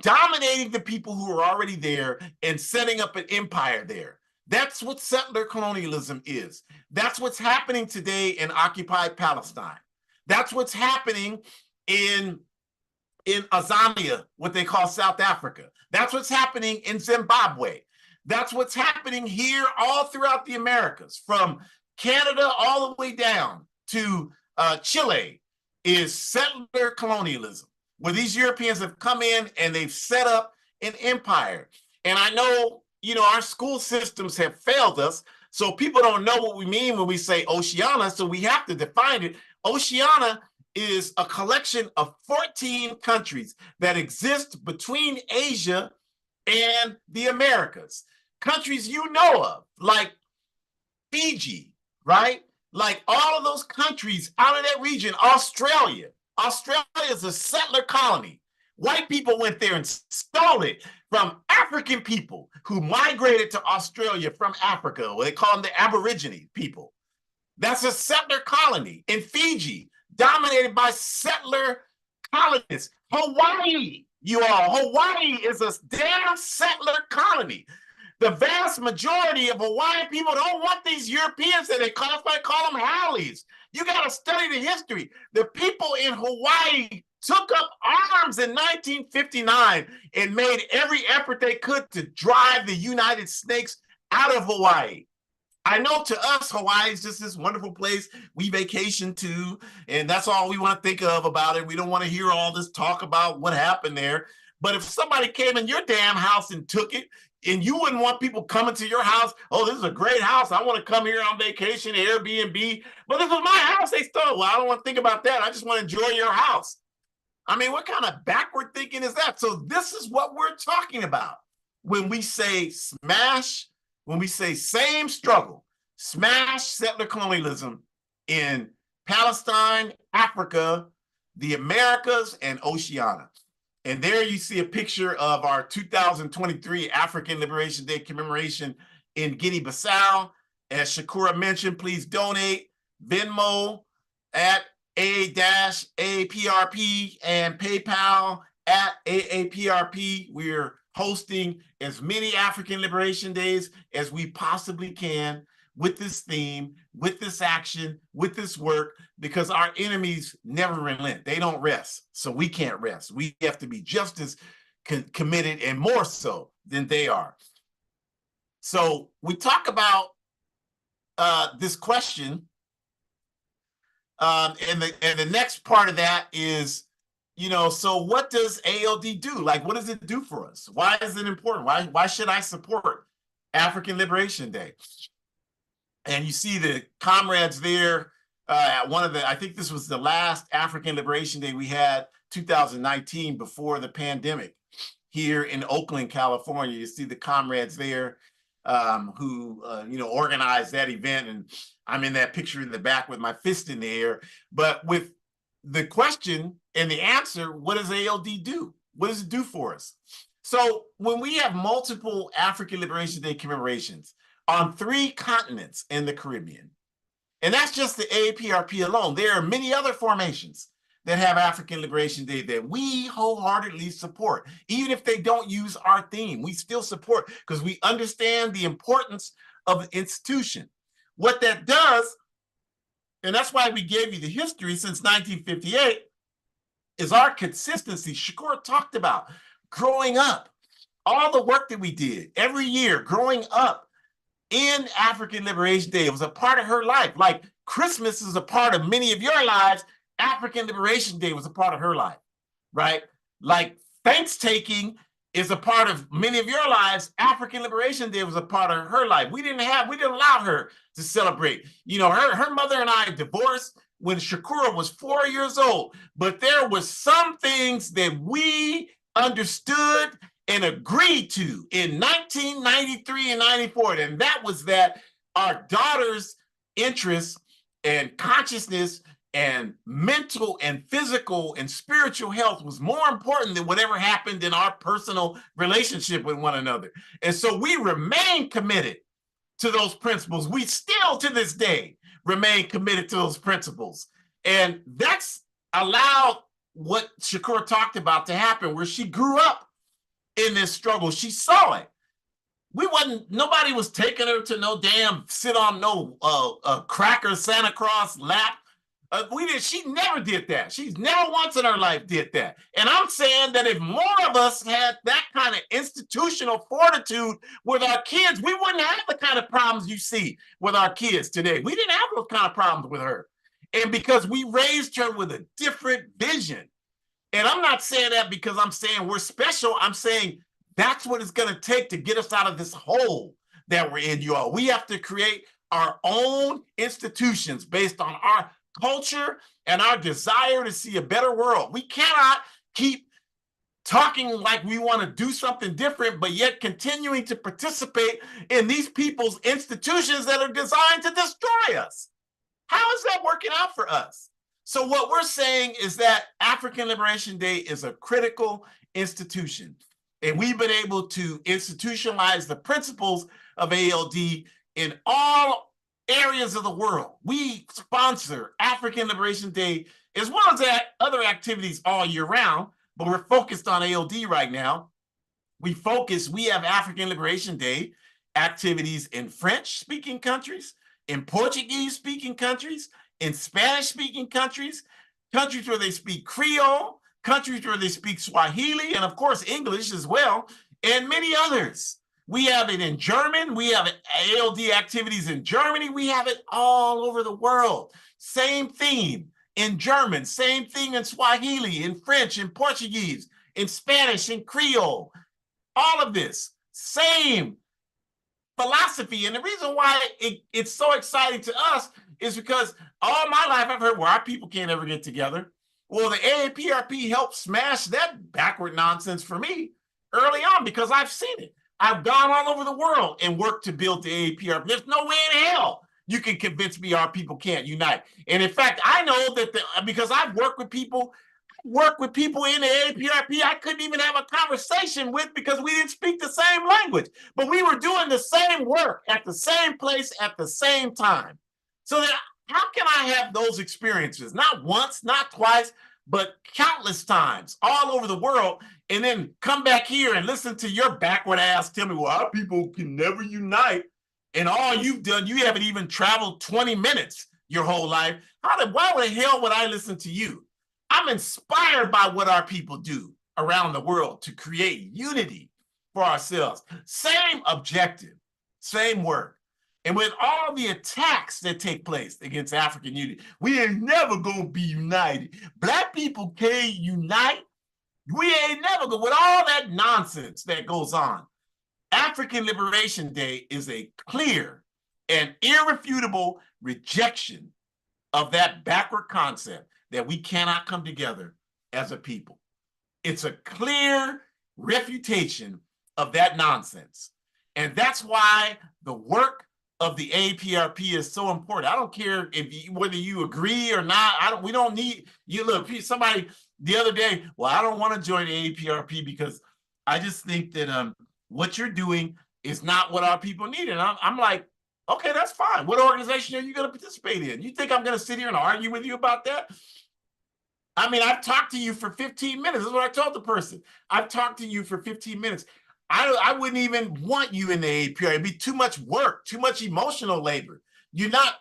dominating the people who are already there and setting up an empire there. That's what settler colonialism is. That's what's happening today in occupied Palestine. That's what's happening in Oceania, what they call South Africa. That's what's happening in Zimbabwe. That's what's happening here all throughout the Americas, from Canada all the way down to Chile, is settler colonialism, where these Europeans have come in and they've set up an empire. And I know, our school systems have failed us, so people don't know what we mean when we say Oceania, so we have to define it. Oceania is a collection of 14 countries that exist between Asia and the Americas. Countries you know of, like Fiji, right? Like all of those countries out of that region. Australia. Australia is a settler colony. White people went there and stole it from African people who migrated to Australia from Africa. They call them the Aborigine people. That's a settler colony. In Fiji, dominated by settler colonists. Hawaii, you all. Hawaii is a damn settler colony. The vast majority of Hawaiian people don't want these Europeans that they call them haoles. You got to study the history. The people in Hawaii took up arms in 1959 and made every effort they could to drive the United States out of Hawaii. I know to us, Hawaii is just this wonderful place we vacation to, and that's all we want to think of about it. We don't want to hear all this talk about what happened there. But if somebody came in your damn house and took it, and you wouldn't want people coming to your house, oh, this is a great house, I want to come here on vacation, Airbnb, but this is my house they stole. Well, I don't want to think about that. I just want to enjoy your house. I mean, what kind of backward thinking is that? So this is what we're talking about when we say smash, when we say same struggle, smash settler colonialism in Palestine, Africa, the Americas, and Oceania. And there you see a picture of our 2023 African Liberation Day commemoration in Guinea-Bissau. As Shakura mentioned, please donate. Venmo at A-APRP and PayPal at AAPRP. We're hosting as many African Liberation Days as we possibly can with this theme, with this action, with this work, because our enemies never relent. They don't rest, so we can't rest. We have to be just as committed and more so than they are. So we talk about this question, and the next part of that is, so what does ALD do? Like, what does it do for us? Why is it important? Why should I support African Liberation Day? And you see the comrades there at one of the, I think this was the last African Liberation Day we had, 2019, before the pandemic, here in Oakland, California. You see the comrades there who organized that event, and I'm in that picture in the back with my fist in the air. But with the question and the answer, what does ALD do? What does it do for us? So when we have multiple African Liberation Day commemorations on 3 continents in the Caribbean, and that's just the AAPRP alone, there are many other formations that have African Liberation Day that we wholeheartedly support. Even if they don't use our theme, we still support because we understand the importance of the institution. What that does, and that's why we gave you the history since 1958, is our consistency. Shakur talked about growing up, all the work that we did every year growing up in African Liberation Day. It was a part of her life. Like Christmas is a part of many of your lives. African Liberation Day was a part of her life, right? Like Thanksgiving is a part of many of your lives. African Liberation Day was a part of her life. We didn't allow her to celebrate. Her mother and I divorced when Shakura was 4 years old, but there was some things that we understood and agreed to in 1993 and 94, and that was that our daughter's interests and consciousness and mental and physical and spiritual health was more important than whatever happened in our personal relationship with one another. And so we remain committed to those principles. We still, to this day, remain committed to those principles. And that's allowed what Shakur talked about to happen, where she grew up in this struggle. She saw it. Nobody was taking her to no damn sit on no cracker Santa Claus lap. She never did that. She's never once in her life did that. And I'm saying that if more of us had that kind of institutional fortitude with our kids, we wouldn't have the kind of problems you see with our kids today. We didn't have those kind of problems with her. And because we raised her with a different vision. And I'm not saying that because I'm saying we're special. I'm saying that's what it's going to take to get us out of this hole that we're in, you all. We have to create our own institutions based on our culture and our desire to see a better world. We cannot keep talking like we want to do something different, but yet continuing to participate in these people's institutions that are designed to destroy us. How is that working out for us? So what we're saying is that African Liberation Day is a critical institution, and we've been able to institutionalize the principles of ALD in all areas of the world. We sponsor African Liberation Day as well as other activities all year round, but we're focused on ALD right now. We have African Liberation Day activities in French-speaking countries, in Portuguese-speaking countries, in Spanish-speaking countries, countries where they speak Creole, countries where they speak Swahili, and of course English as well, and many others. We have it in German. We have ALD activities in Germany. We have it all over the world. Same theme in German, same thing in Swahili, in French, in Portuguese, in Spanish, in Creole. All of this, same philosophy. And the reason why it's so exciting to us is because all my life I've heard, well, our people can't ever get together. Well, the AAPRP helped smash that backward nonsense for me early on because I've seen it. I've gone all over the world and worked to build the AAPRP. There's no way in hell you can convince me our people can't unite. And in fact, I know that because I've worked with people in the AAPRP I couldn't even have a conversation with because we didn't speak the same language. But we were doing the same work at the same place at the same time. So that how can I have those experiences? Not once, not twice, but countless times all over the world, and then come back here and listen to your backward ass tell me, well, our people can never unite. And all you've done, you haven't even traveled 20 minutes your whole life. Why the hell would I listen to you? I'm inspired by what our people do around the world to create unity for ourselves. Same objective, same work. And with all the attacks that take place against African unity, we ain't never gonna be united. Black people can't unite. We ain't never gonna, with all that nonsense that goes on. African Liberation Day is a clear and irrefutable rejection of that backward concept that we cannot come together as a people. It's a clear refutation of that nonsense. And that's why the work of the APRP is so important. I don't care whether you agree or not. We don't need you. Look, somebody the other day, well, I don't want to join the APRP because I just think that what you're doing is not what our people need. And I'm like, okay, that's fine. What organization are you going to participate in? You think I'm going to sit here and argue with you about that? I mean, I've talked to you for 15 minutes. That's what I told the person. I've talked to you for 15 minutes. I wouldn't even want you in the APR. It'd be too much work, too much emotional labor. You're not,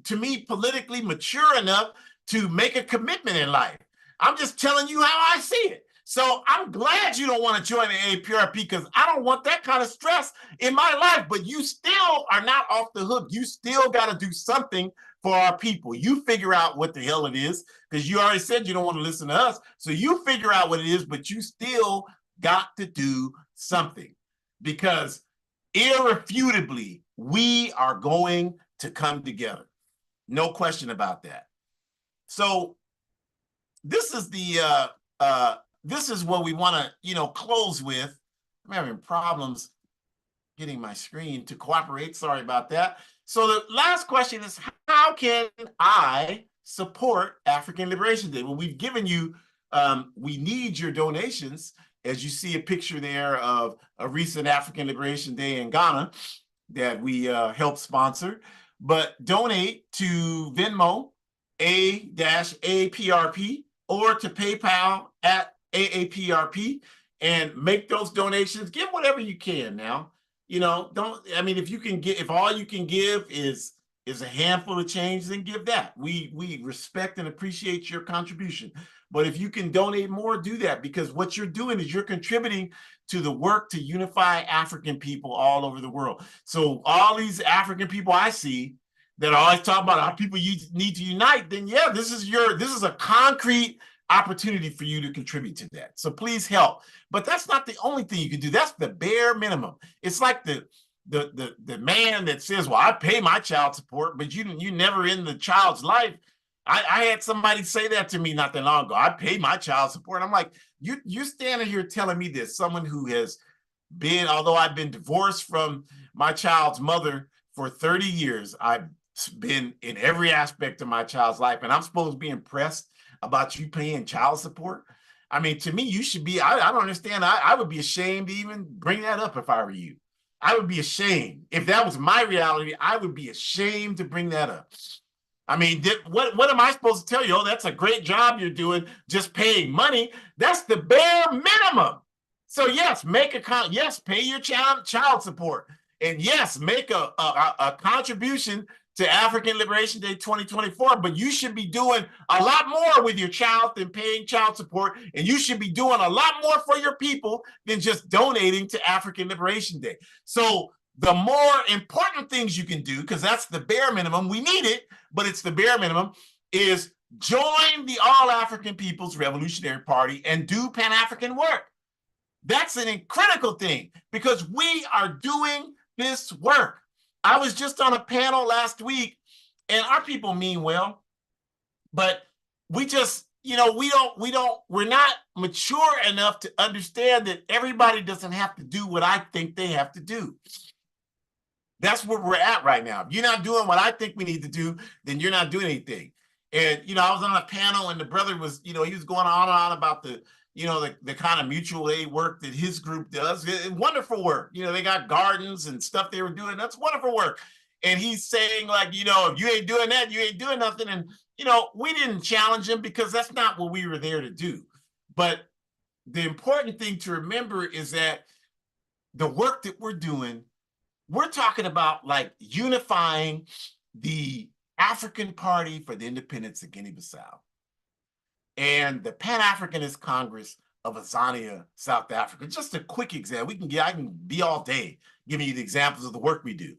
to me, politically mature enough to make a commitment in life. I'm just telling you how I see it. So I'm glad you don't want to join the APRP because I don't want that kind of stress in my life. But you still are not off the hook. You still got to do something for our people. You figure out what the hell it is because you already said you don't want to listen to us. So you figure out what it is, but you still got to do something because irrefutably we are going to come together. No question about that. So this is this is what we want to, close with. I'm having problems getting my screen to cooperate. Sorry about that. So the last question is, how can I support African Liberation Day? Well, we've given you, we need your donations. As you see a picture there of a recent African Liberation Day in Ghana that we helped sponsor. But donate to Venmo, A-APRP, or to PayPal at AAPRP and make those donations. Give whatever you can now. If all you can give is a handful of change, then give that. We respect and appreciate your contribution. But if you can donate more, do that, because what you're doing is you're contributing to the work to unify African people all over the world. So all these African people I see that are always talking about how people need to unite, then yeah, this is a concrete opportunity for you to contribute to that. So please help. But that's not the only thing you can do. That's the bare minimum. It's like the man that says, well, I pay my child support, but you never in the child's life. I had somebody say that to me not that long ago. I pay my child support. I'm like, you're standing here telling me this, someone who has been, although I've been divorced from my child's mother for 30 years, I've been in every aspect of my child's life, and I'm supposed to be impressed about you paying child support? I mean, to me, you should be, I don't understand. I would be ashamed to even bring that up if I were you. I would be ashamed. If that was my reality, I would be ashamed to bring that up. I mean, what am I supposed to tell you? Oh, that's a great job you're doing, just paying money. That's the bare minimum. So yes, pay your child support. And yes, make a contribution to African Liberation Day 2024, but you should be doing a lot more with your child than paying child support, and you should be doing a lot more for your people than just donating to African Liberation Day. So the more important things you can do, because that's the bare minimum, we need it, but it's the bare minimum, is join the All African People's Revolutionary Party and do Pan-African work. That's a critical thing, because we are doing this work. I was just on a panel last week, and our people mean well, but we just, we're not mature enough to understand that everybody doesn't have to do what I think they have to do. That's where we're at right now. If you're not doing what I think we need to do, then you're not doing anything. And, I was on a panel and the brother was, he was going on and on about the kind of mutual aid work that his group does. Wonderful work. They got gardens and stuff they were doing. That's wonderful work. And he's saying, like, if you ain't doing that, you ain't doing nothing. And, we didn't challenge him because that's not what we were there to do. But the important thing to remember is that the work that we're doing, we're talking about like unifying the African Party for the Independence of Guinea-Bissau and the Pan-Africanist Congress of Oceania, South Africa. Just a quick example. I can be all day giving you the examples of the work we do.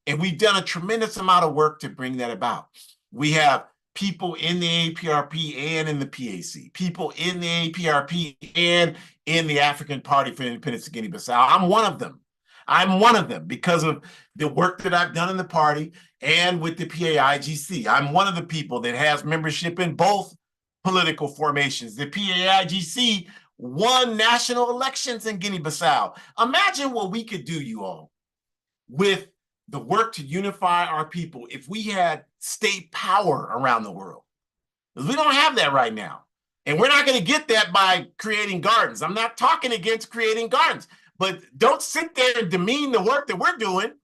And we've done a tremendous amount of work to bring that about. We have people in the APRP and in the PAC, people in the APRP and in the African Party for the Independence of Guinea-Bissau. I'm one of them because of the work that I've done in the party and with the PAIGC. I'm one of the people that has membership in both political formations. The PAIGC won national elections in Guinea-Bissau. Imagine what we could do, you all, with the work to unify our people if we had state power around the world. Because we don't have that right now. And we're not going to get that by creating gardens. I'm not talking against creating gardens, but don't sit there and demean the work that we're doing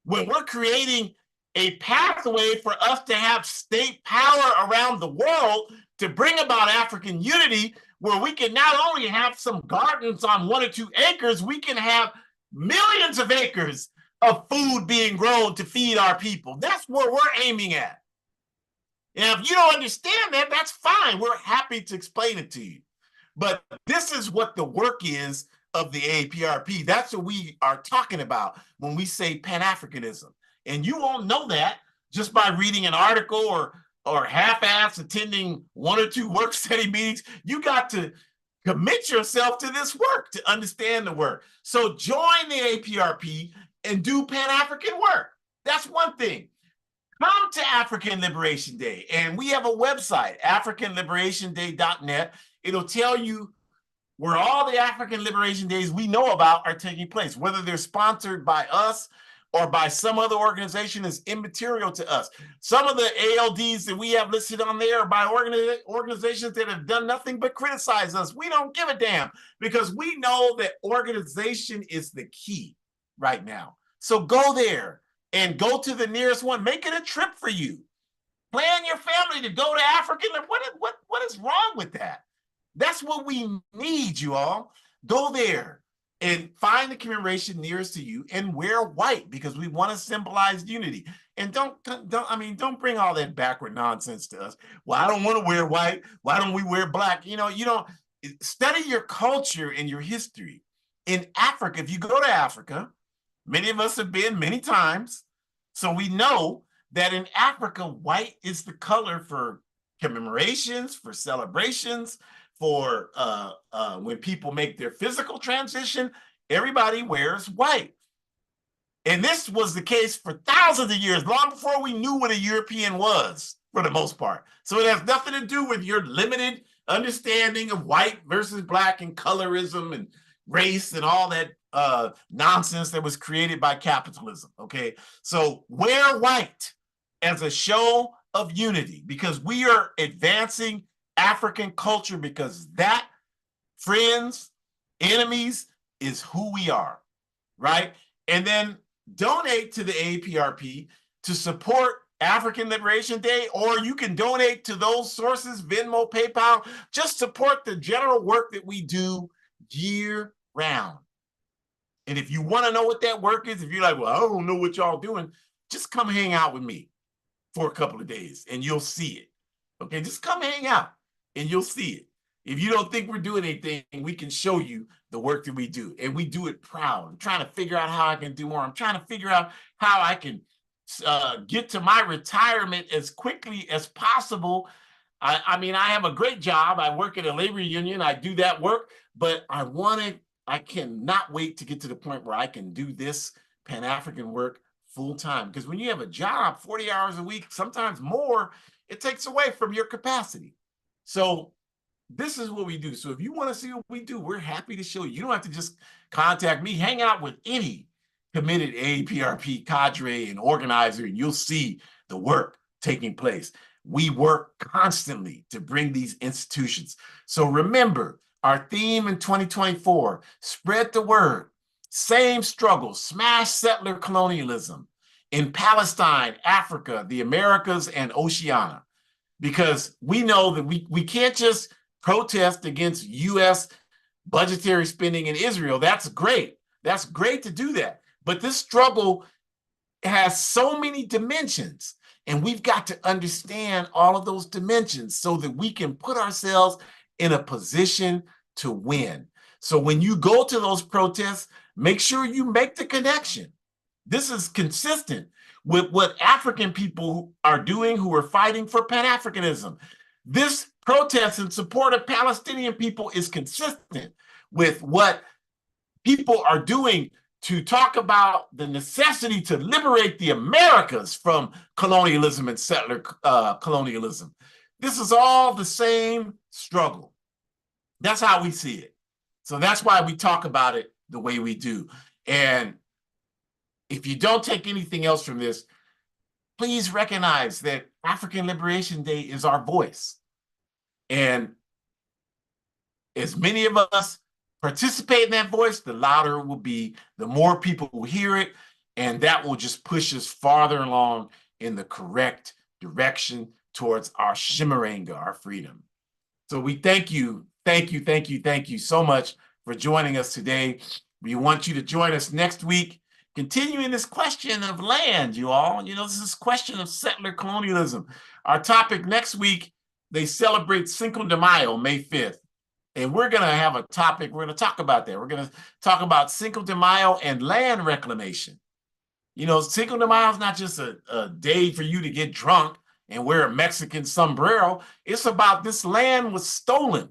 when we're creating a pathway for us to have state power around the world to bring about African unity, where we can not only have some gardens on 1 or 2 acres, we can have millions of acres of food being grown to feed our people. That's what we're aiming at. And if you don't understand that, that's fine. We're happy to explain it to you. But this is what the work is of the APRP. That's what we are talking about when we say Pan-Africanism. And you won't know that just by reading an article or half-ass attending 1 or 2 work study meetings. You got to commit yourself to this work to understand the work. So join the APRP and do Pan-African work. That's one thing. Come to African Liberation Day. And we have a website, africanliberationday.net. It'll tell you where all the African Liberation Days we know about are taking place. Whether they're sponsored by us or by some other organization is immaterial to us. Some of the ALDs that we have listed on there are by organizations that have done nothing but criticize us. We don't give a damn because we know that organization is the key right now. So go there and go to the nearest one. Make it a trip for you. Plan your family to go to African. What is wrong with that? That's what we need, you all. Go there and find the commemoration nearest to you and wear white because we want to symbolize unity. And don't bring all that backward nonsense to us. Well, I don't want to wear white. Why don't we wear black? You don't study your culture and your history. In Africa, if you go to Africa, many of us have been many times, so we know that in Africa, white is the color for commemorations, for celebrations, for when people make their physical transition, everybody wears white. And this was the case for thousands of years, long before we knew what a European was, for the most part. So it has nothing to do with your limited understanding of white versus black and colorism and race and all that nonsense that was created by capitalism, okay? So wear white as a show of unity because we are advancing African culture because that, friends, enemies, is who we are, right? And then donate to the APRP to support African Liberation Day, or you can donate to those sources, Venmo, PayPal, just support the general work that we do year round. And if you want to know what that work is, if you're like, well, I don't know what y'all doing, just come hang out with me for a couple of days and you'll see it. Okay, just come hang out and you'll see it. If you don't think we're doing anything, we can show you the work that we do. And we do it proud. I'm trying to figure out how I can do more. I'm trying to figure out how I can get to my retirement as quickly as possible. I mean, I have a great job. I work at a labor union. I do that work, but I cannot wait to get to the point where I can do this Pan-African work full time. Because when you have a job, 40 hours a week, sometimes more, it takes away from your capacity. So this is what we do. So if you want to see what we do, we're happy to show you. You don't have to just contact me. Hang out with any committed AAPRP cadre and organizer, and you'll see the work taking place. We work constantly to bring these institutions. So remember, our theme in 2024, spread the word, same struggle, smash settler colonialism in Palestine, Africa, the Americas, and Oceania. Because we know that we can't just protest against U.S. budgetary spending in Israel. That's great. That's great to do that. But this struggle has so many dimensions, and we've got to understand all of those dimensions so that we can put ourselves in a position to win. So when you go to those protests, make sure you make the connection. This is consistent with what African people are doing who are fighting for Pan-Africanism. This protest in support of Palestinian people is consistent with what people are doing to talk about the necessity to liberate the Americas from colonialism and settler colonialism. This is all the same struggle. That's how we see it. So that's why we talk about it the way we do. And if you don't take anything else from this, please recognize that African Liberation Day is our voice. And as many of us participate in that voice, the louder it will be, the more people will hear it, and that will just push us farther along in the correct direction towards our Shimarenga, our freedom. So we thank you so much for joining us today. We want you to join us next week, continuing this question of land, you all. You know, this is question of settler colonialism. Our topic next week, they celebrate Cinco de Mayo, May 5th. And we're going to have a topic, we're going to talk about that. We're going to talk about Cinco de Mayo and land reclamation. You know, Cinco de Mayo is not just a day for you to get drunk and wear a Mexican sombrero. It's about this land was stolen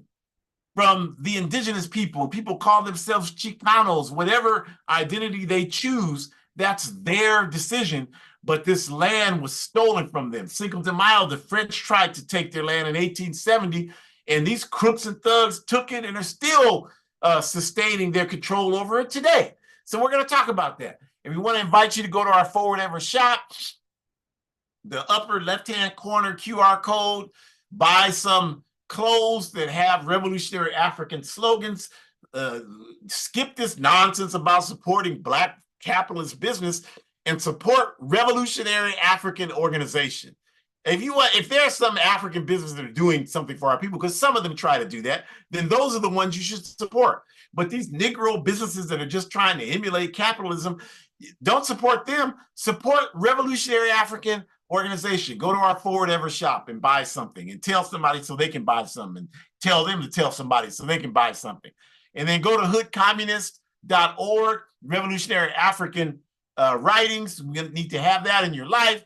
from the indigenous people. People call themselves Chicanos, whatever identity they choose, that's their decision. But this land was stolen from them. Cinco de Mayo, the French tried to take their land in 1870, and these crooks and thugs took it and are still sustaining their control over it today. So we're going to talk about that. And we want to invite you to go to our Forward Ever shop, the upper left-hand corner QR code, buy some clothes that have revolutionary African slogans, skip this nonsense about supporting Black capitalist business and support revolutionary African organization. If there's some African businesses that are doing something for our people, because some of them try to do that, then those are the ones you should support. But these Negro businesses that are just trying to emulate capitalism, don't support them. Support revolutionary African organization. Go to our Forward Ever shop and buy something and tell somebody so they can buy something and tell them to tell somebody so they can buy something. And then go to hoodcommunist.org, revolutionary African writings. We need to have that in your life.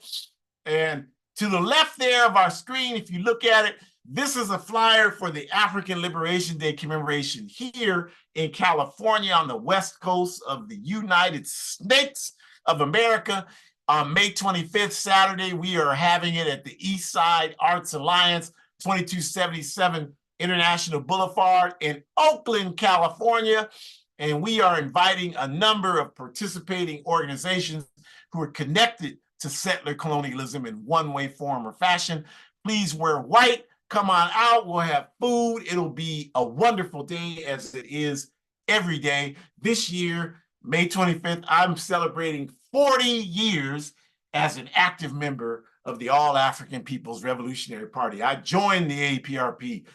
And to the left there of our screen, if you look at it, this is a flyer for the African Liberation Day commemoration here in California on the west coast of the United States of America. On May 25th, Saturday, we are having it at the East Side Arts Alliance, 2277 International Boulevard in Oakland, California. And we are inviting a number of participating organizations who are connected to settler colonialism in one way, form, or fashion. Please wear white. Come on out. We'll have food. It'll be a wonderful day, as it is every day. This year, May 25th, I'm celebrating 40 years as an active member of the All African People's Revolutionary Party. I joined the AAPRP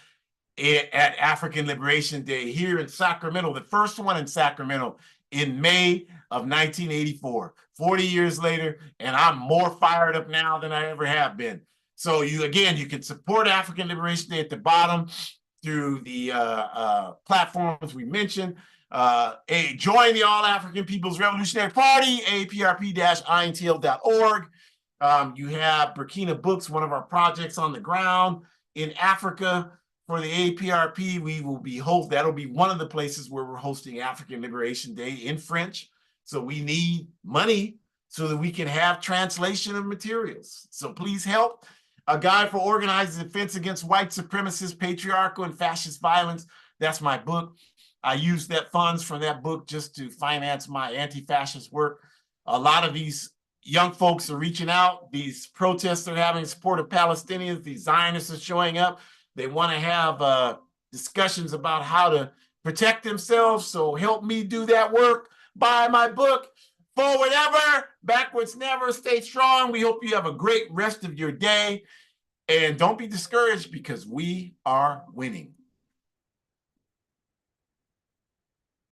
at African Liberation Day here in Sacramento, the first one in Sacramento in May of 1984. 40 years later, and I'm more fired up now than I ever have been. So you can support African Liberation Day at the bottom through the platforms we mentioned. Join the All African People's Revolutionary Party, AAPRP-intl.org. You have Burkina Books, one of our projects on the ground in Africa for the AAPRP. We will be that'll be one of the places where we're hosting African Liberation Day in French. So we need money so that we can have translation of materials. So please help. A Guide for Organized Defense Against White Supremacist, Patriarchal, and Fascist Violence. That's my book. I used that funds from that book just to finance my anti-fascist work. A lot of these young folks are reaching out. These protests they're having in support of Palestinians. These Zionists are showing up. They want to have discussions about how to protect themselves. So help me do that work. Buy my book. Forward ever, backwards never. Stay strong. We hope you have a great rest of your day. And don't be discouraged because we are winning.